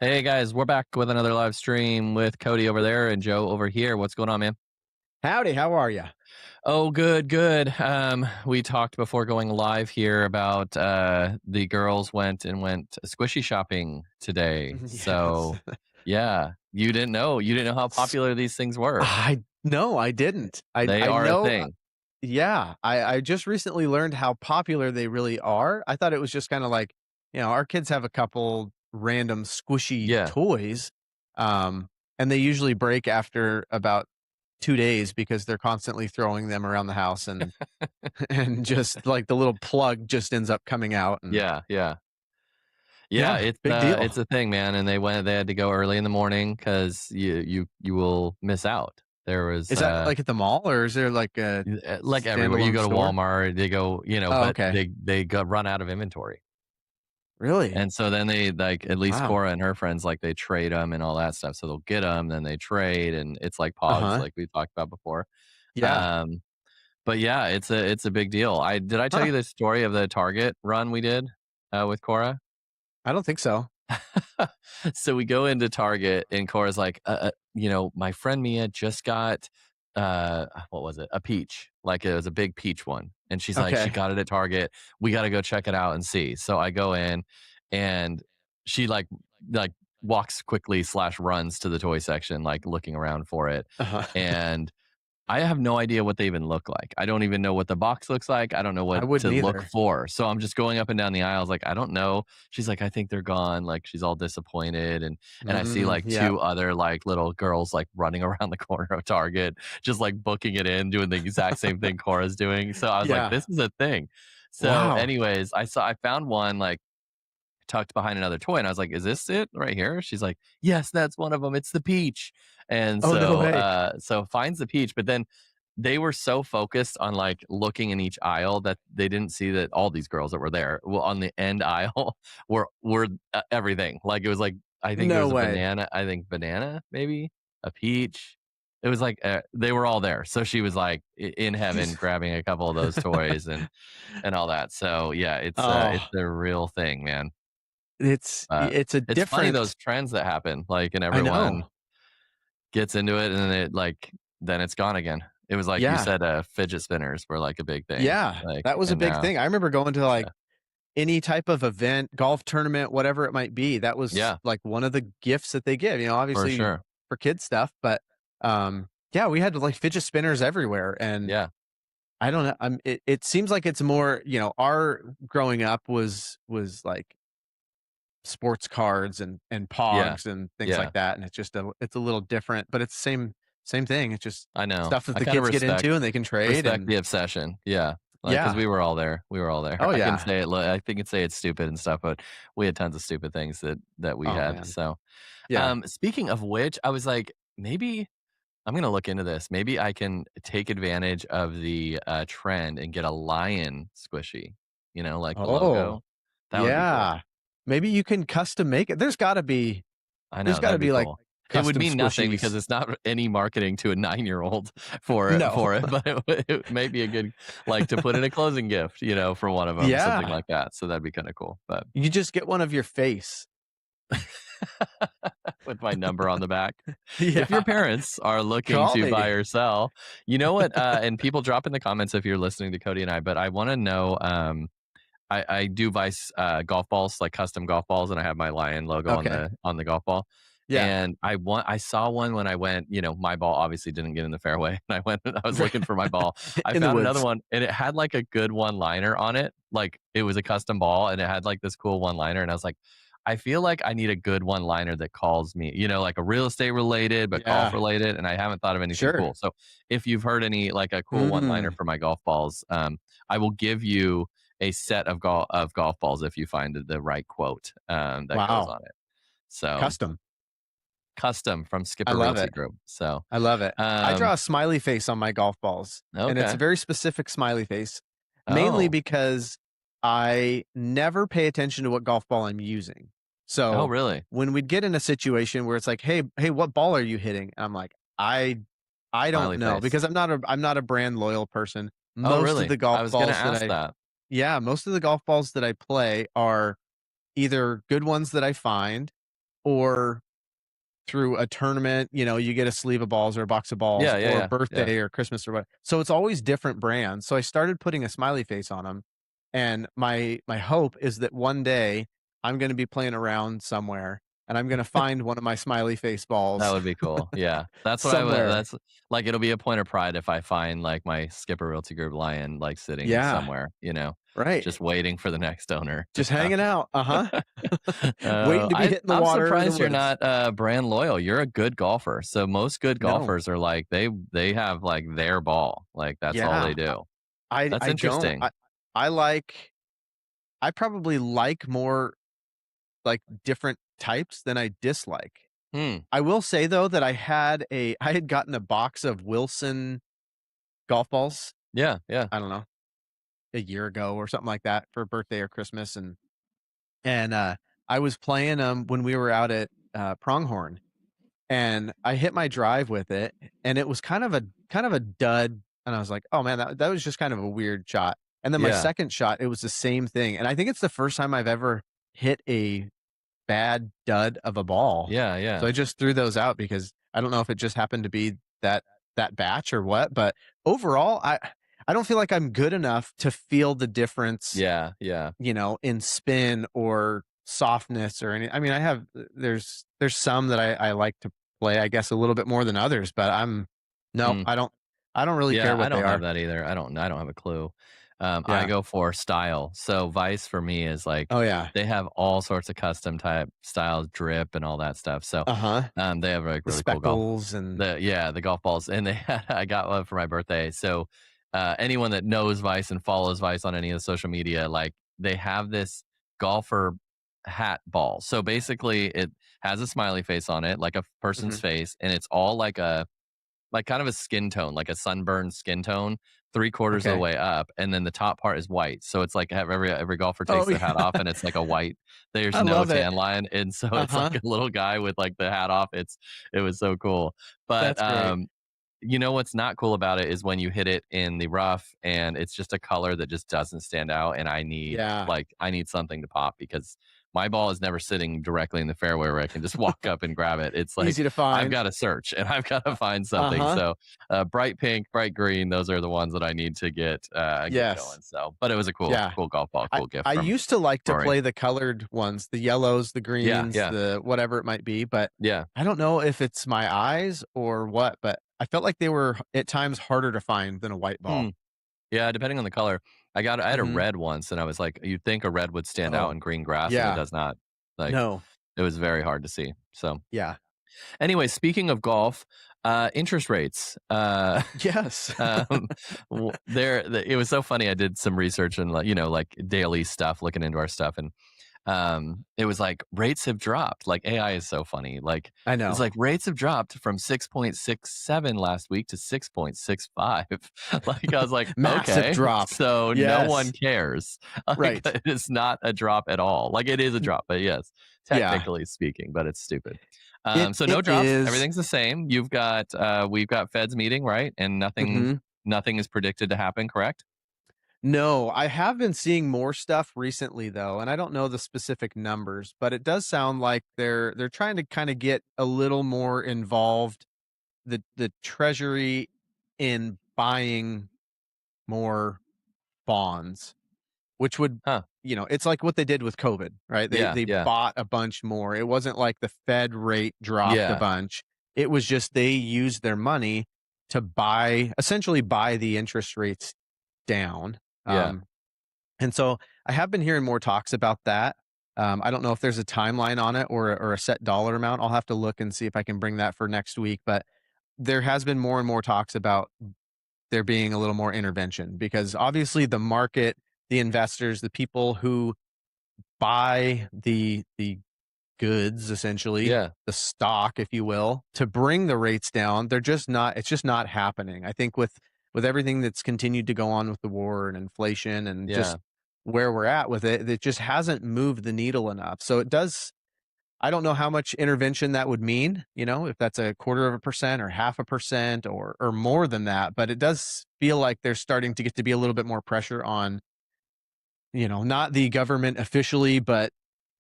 Hey guys, we're back with another live stream with Cody over there and Joe over here. What's going on, man? Howdy, how are you? Oh, good, good. We talked before going live here about the girls went squishy shopping today. Yes. So, yeah, you didn't know how S popular these things were. I no, I didn't. I They I are a know thing. yeah, I just recently learned how popular they really are. I thought it was just kinda like, our kids have a couple random squishy Yeah. toys, and they usually break after about 2 days because they're constantly throwing them around the house and and just, like, the little plug just ends up coming out and Yeah, yeah. Yeah, yeah, big it's deal. a thing, man, and they had to go early in the morning because you will miss out. There was Is that, like, at the mall, or is there, like, a Like everywhere. You standalone go to store? Walmart, they go, Oh, but okay. they got run out of inventory. Really? And so then they like at least Wow. Cora and her friends, like, they trade them and all that stuff. So they'll get them, then they trade, and it's like Pogs, Uh-huh. like we talked about before. Yeah. Um, but yeah, it's a big deal. I tell Huh. you the story of the Target run we did, with Cora? I don't think so. So we go into Target and Cora's like, my friend Mia just got what was it? A peach. Like it was a big peach one. And she's like, she Okay. got it at Target. We got to go check it out and see. So I go in and she like walks quickly slash runs to the toy section, like looking around for it. Uh-huh. And I have no idea what they even look like. I don't even know what the box looks like. I don't know I what to wouldn't look either. for. So I'm just going up and down the aisles like, I don't know. She's like, I think they're gone. Like she's all disappointed. And I see like Yep. two other like little girls like running around the corner of Target, just like booking it in, doing the exact same thing Cora's doing. So I was like, Yeah. this is a thing. So Wow. anyways, I found one like tucked behind another toy, and I was like, "Is this it right here?" She's like, "Yes, that's one of them. It's the peach." And Oh, no so, way. finds the peach, but then they were so focused on like looking in each aisle that they didn't see that all these girls that were there, well, on the end aisle were everything. Like it was like I think there No was a way. banana. I think banana, maybe a peach. It was like they were all there. So she was like in heaven, grabbing a couple of those toys and all that. So yeah, it's Oh, a real thing, man. it's a It's funny different those trends that happen, like, and I everyone know. gets into it, and then then it's gone again. It was like you Yeah. said, fidget spinners were, like, a big thing, Yeah. like, That was a and big now thing. I remember going to, like, yeah. any type of event, golf tournament, whatever it might be. That was, Yeah, like, one of the gifts that they give, for obviously sure. for kids stuff, but, yeah, we had, like, fidget spinners everywhere, and Yeah, I don't know. It seems like it's more, our growing up was like sports cards and yeah, pogs and things yeah, like that, and it's a little different, but it's the same thing. It's just I know. stuff that I the kinda kids get into and they can trade respect and the obsession, yeah, like because yeah. we were all there, we were all there. Oh, I can yeah. say it li I can say it's stupid and stuff, but we had tons of stupid things that we Oh, had, man. so, Yeah. speaking of which, I was like, "Maybe I'm gonna look into this. Maybe I can take advantage of the, trend and get a lion squishy, like the Oh, logo. That would be cool. yeah. Maybe you can custom make it. I There's know, gotta that'd be be, like, cool. It would custom mean nothing because squishies. it's not any marketing to a 9-year-old No. for it, but it may be a good like, to put in a closing gift, for one of them, something Yeah. like that, so that'd be kinda cool, but You just get one of your face. with my number on the back. If your Yeah. parents are looking Call to buy me. or sell, you know what? And people drop in the comments if you're listening to Cody and I, but I want to know. I do buy golf balls, like custom golf balls, and I have my lion logo on Okay. the golf ball. Yeah. And I saw one when I went. My ball obviously didn't get in the fairway, and I went. And I was looking for my ball. I In the found another woods. one, and it had like a good one liner on it. Like it was a custom ball, and it had like this cool one liner. And I was like, I feel like I need a good one-liner that calls me, like a real estate related, but golf Yeah. related, and I haven't thought of anything Sure. cool. So if you've heard any like a cool one-liner Mm. for my golf balls, I will give you a set of golf balls if you find the right quote that goes Wow. on it. So Custom. custom from I Skipper love Realty it. Group. So I love it. I draw um, a smiley face on my golf balls, and it's a okay. very specific smiley face, mainly Oh, because I never pay attention to what golf ball I'm using. oh, So, really? when we'd get in a situation where it's like, "Hey, what ball are you hitting?" I'm like, "I don't Smiley know," face. because I'm not a brand loyal person. Oh, Most of really? the golf I was gonna balls that ask I that. Yeah, most of the golf balls that I play are either good ones that I find or through a tournament, you get a sleeve of balls or a box of balls Yeah, yeah, or yeah, yeah. birthday or Christmas or what. So it's always different brands. So I started putting a smiley face on them, and my hope is that one day I'm gonna be playing around somewhere, and I'm gonna find one of my smiley face That balls would be cool. Yeah. That's what I would somewhere. that's like, it'll be a point of pride if I find, like, my Skipper Realty Group lion, like, sitting Yeah, somewhere, right. just waiting for the next owner to Just come. hanging out. Uh-huh. Waiting to be hit in the I'm water in the surprised you're woods. not, brand loyal. You're a good golfer. So most good No. golfers are like, they have, like, their ball. Like, that's all they Yeah. do. That's I don't. interesting. I like I probably like more, like, different types than I dislike. Hmm. I will say, though, that I had gotten a box of Wilson golf balls, Yeah, yeah. I don't know, a year ago or something like that for birthday or Christmas, and I was playing them when we were out at, Pronghorn, and I hit my drive with it, and it was kind of a dud, and I was like, "Oh, man, that was just kind of a weird shot." And then my Yeah. second shot, it was the same thing, and I think it's the first time I've ever hit a bad dud of a ball. Yeah, So yeah. I just threw those out because I don't know if it just happened to be that batch or what, but overall, I don't feel like I'm good enough to feel the difference, Yeah, yeah. in spin or softness or any. I mean, I have there's some that I like to play, I guess, a little bit more than others, but no, Hmm. I don't really Yeah, care I what they don't have are. that either. I don't have a clue. I Yeah. go for style. So Vice for me is like Oh, yeah. they have all sorts of custom type styles, drip and all that stuff. So Uh-huh. they have like The really cool golf. speckles and The golf balls, and I got one for my birthday. So anyone that knows Vice and follows Vice on any of the social media, like they have this golfer hat ball. So basically, it has a smiley face on it, like a person's mhm. face, and it's all like kind of a skin tone, like a sunburned skin tone, 3/4 of the Okay. way up, and then the top part is white. So it's like have every golfer takes Oh, their hat yeah. off, and it's like a white. There's I no love it. tan line, and so it's like Uh-huh. a little guy with like the hat off. It was so cool. But That's great. what's not cool about it is when you hit it in the rough and it's just a color that just doesn't stand out, and Yeah. I need something to pop because my ball is never sitting directly in the fairway where I can just walk up and grab it. It's like Easy to I've find. got to search and I've got to find something. Uh-huh. So bright pink, bright green, those are the ones that I need to get Yes. going. So, but it was a cool Yeah. cool golf ball, I cool gift I from used to like to Rory. play the colored ones, the yellows, the Yeah, greens, yeah, the whatever it might be, but yeah. I don't know if it's my eyes or what, but I felt like they were at times harder to find than a white Hmm. ball. Yeah, depending on the color. I had a Mhm. red once and I was like, you'd think a red would stand out Oh, in green grass and it yeah. does not. Like No. it was very hard to see. So Yeah. anyway, speaking of golf, interest rates. Yes. Um, it was so funny. I did some research and like daily stuff, looking into our stuff, and it was like rates have dropped. Like AI is so funny. Like I it's know. like rates have dropped from 6.67 last week to 6.65. Like I was like, Massive okay, drop. so no one Yes. cares. Like Right. it's not a drop at all. Like it is a N drop, but yes, Yeah. technically speaking, but it's stupid. So no It drops. is. Everything's the same. We've got Fed's meeting, right? And Mhm. nothing is predicted to happen, correct? No, I have been seeing more stuff recently though, and I don't know the specific numbers, but it does sound like they're trying to kind of get a little more involved, the treasury, in buying more bonds, which would, Huh. it's like what they did with COVID, right? They Yeah, they yeah, bought a bunch more. It wasn't like the Fed rate dropped a yeah, bunch. It was just they used their money to essentially buy the interest rates down. yeah. Um, and so I have been hearing more talks about that. I don't know if there's a timeline on it or a set dollar amount. I'll have to look and see if I can bring that for next week. But there has been more and more talks about there being a little more intervention because obviously the market, the investors, the people who buy the goods, essentially, Yeah, the stock, if you will, to bring the rates down. They're just not, it's just not happening. I think with everything that's continued to go on with the war and inflation and just yeah, where we're at with it, it just hasn't moved the needle enough. So it does, I don't know how much intervention that would mean, if that's a quarter of a percent or half a percent or more than that, but it does feel like there's starting to get to be a little bit more pressure on, not the government officially, but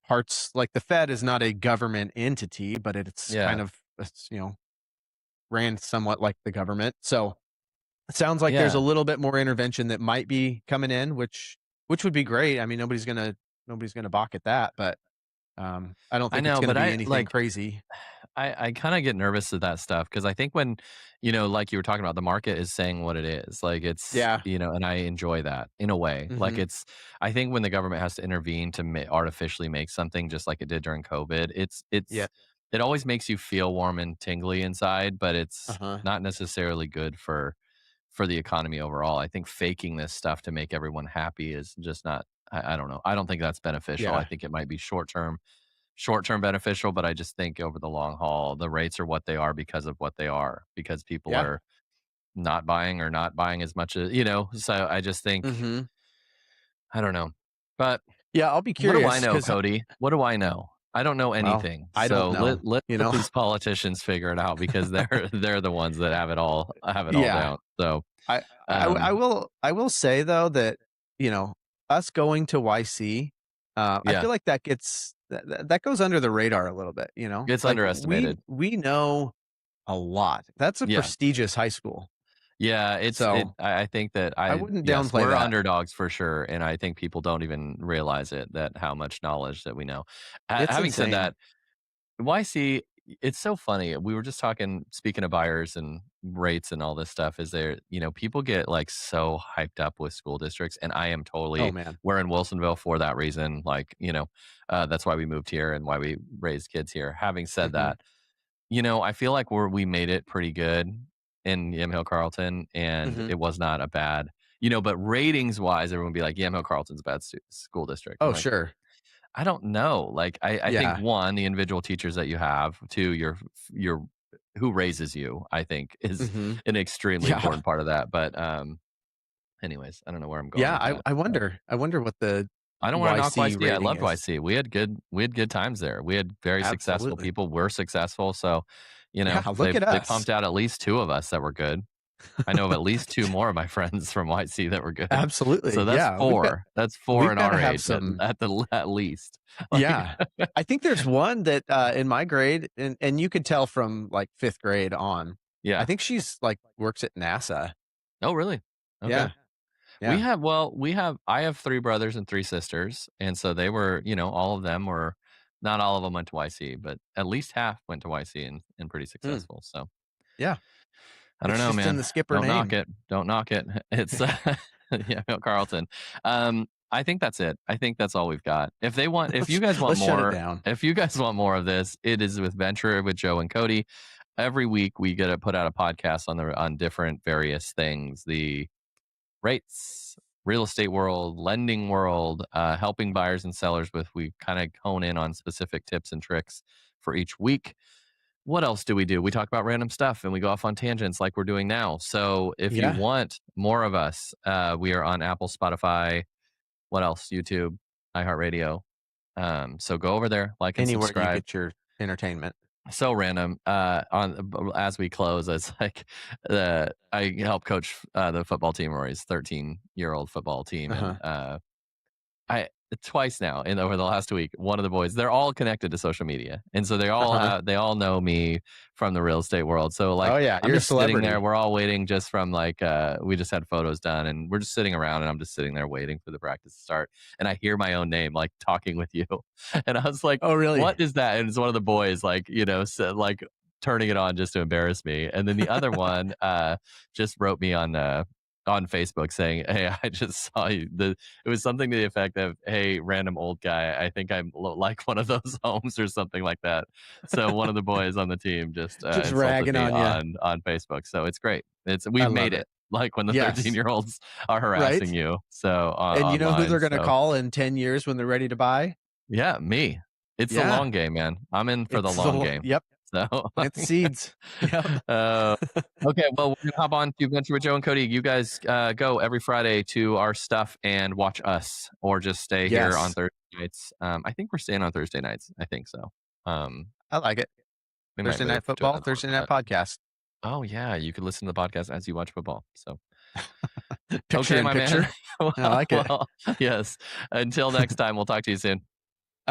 parts like the Fed is not a government entity, but it's kind Yeah. of, ran somewhat like the government. So it sounds like there's a Yeah. little bit more intervention that might be coming in, which would be great. I mean, nobody's gonna balk at that, but I don't I think it's know, gonna but be I anything like crazy. I kind of get nervous at that stuff because I think when, like you were talking about, the market is saying what it is. Like it's, Yeah. and I enjoy that in a way. Like Mhm. it's, I think when the government has to intervene to artificially make something just like it did during COVID, Yeah. it always makes you feel warm and tingly inside, but it's Uh-huh. not necessarily good for the economy overall. I think faking this stuff to make everyone happy is just not. I don't know. I don't think that's beneficial. I Yeah. think it might be short term beneficial, but I just think over the long haul, the rates are what they are because of what they are, because people Yeah. are not buying or not buying as much as, so I just think, Mhm. I don't know. But Yeah, I'll be what do I curious know, 'cause Cody? What do I know? I don't know well, anything. I don't So know, let's you let know? these politicians figure it out because they're the ones that have it all Yeah. down. So, I um, will say though that, you know, us going to YC, I yeah, feel like that goes under the radar a little bit, you know? it's Like underestimated. we know a lot. That's a Yeah. prestigious high school. Yeah, So, I think that I wouldn't yes, downplay we're that. underdogs for sure, and I think people don't even realize it, that how much knowledge that we know. It's Having said insane. that, YC, it's so funny. We were just talking, speaking of buyers and rates and all this stuff, is there, people get like so hyped up with school districts, and I am Oh, totally, man. we're in Wilsonville for that reason. Like, that's why we moved here and why we raised kids here. Having said Mhm. that, I feel like we made it pretty good in Yamhill Carlton, and Mhm. it was not a bad, but ratings wise, everyone would be like, Yamhill Carlton's a bad school district. I'm Oh, like, sure. I don't know. Like, I think Yeah. one, the individual teachers that you have, two, your who raises you, I think is Mhm. an extremely Yeah. important part of that. But anyways, I don't know where I'm going Yeah, with that. I wonder what the I don't wanna knock YC YC. I rating loved is. YC. We had good times there. We had very successful Absolutely. people. We're successful, so, Yeah, look they at they us. pumped out at least 2 of us that were good. I know of at least 2 more of my friends from YC that were good. Absolutely, So that's yeah, 4. That's 4 we've in gotta our have age some at least. Like, yeah. I think there's one that, in my grade and you could tell from, like, 5th grade on. I yeah. think she's, like, works at NASA. Oh, really? Okay. Yeah, yeah. I have 3 brothers and 3 sisters, and so they were, all of them were, not all of them went to YC, but at least half went to YC and pretty Mm, successful. So yeah. I don't It's know, just in man. the skipper Don't knock name. it. Don't knock it. It's yeah, Bill Carlton. I think that's it. I think that's all we've got. If you guys want Let's shut it more, down. if you guys want more of this, it is with Venture with Joe and Cody. Every week we get to put out a podcast on different various things. The rates, real estate world, lending world, helping buyers and sellers with, we kind of hone in on specific tips and tricks for each week. What else do? We talk about random stuff and we go off on tangents like we're doing now. So if you Yeah, want more of us, we are on Apple, Spotify, what else? YouTube, iHeartRadio. So go over there, like and anywhere you subscribe. get your entertainment. So random. As we close, it's like I help coach the football team, Rory's 13-year-old football team, and Uh-huh, I twice now in over the last week, one of the boys, they're all connected to social media. And so uh-huh. they all know me from the real estate world. So Oh, like yeah, I'm you're a just sitting there, celebrity. we're all waiting just from like we just had photos done and we're just sitting around and I'm just sitting there waiting for the practice to start. And I hear my own name like talking with you. And I was like, Oh, really? what is that? And it's one of the boys like, like turning it on just to embarrass me. And then the other one just wrote me on Facebook saying, "Hey, I just saw you." It was something to the effect of, "Hey, random old guy, I think I'm like one of those homes or something like that." So one of the boys on the team just Just insulted ragging me on you. on Facebook. So it's great. I We've love made it. it. Like when the 13 Yes, year olds are harassing right? you, so And you know who online. they're gonna So call in 10 years when they're ready to buy? yeah, me. It's the Yeah, long game, man. I'm in for the it's the long l game. yep, So plant the seeds. Yep. uh, okay, well, we're gonna hop on to Venture with Joe and Cody. You guys go every Friday to our stuff and watch us, or just stay here on Yes, Thursday nights. I think we're staying on Thursday nights. I think so. Um, I like it. we might Thursday night move to football, another one, Thursday night but podcast. oh yeah, you could listen to the podcast as you watch football. So Picture okay, in my man. picture. I like it. Well, yes. Until next time, we'll talk to you soon.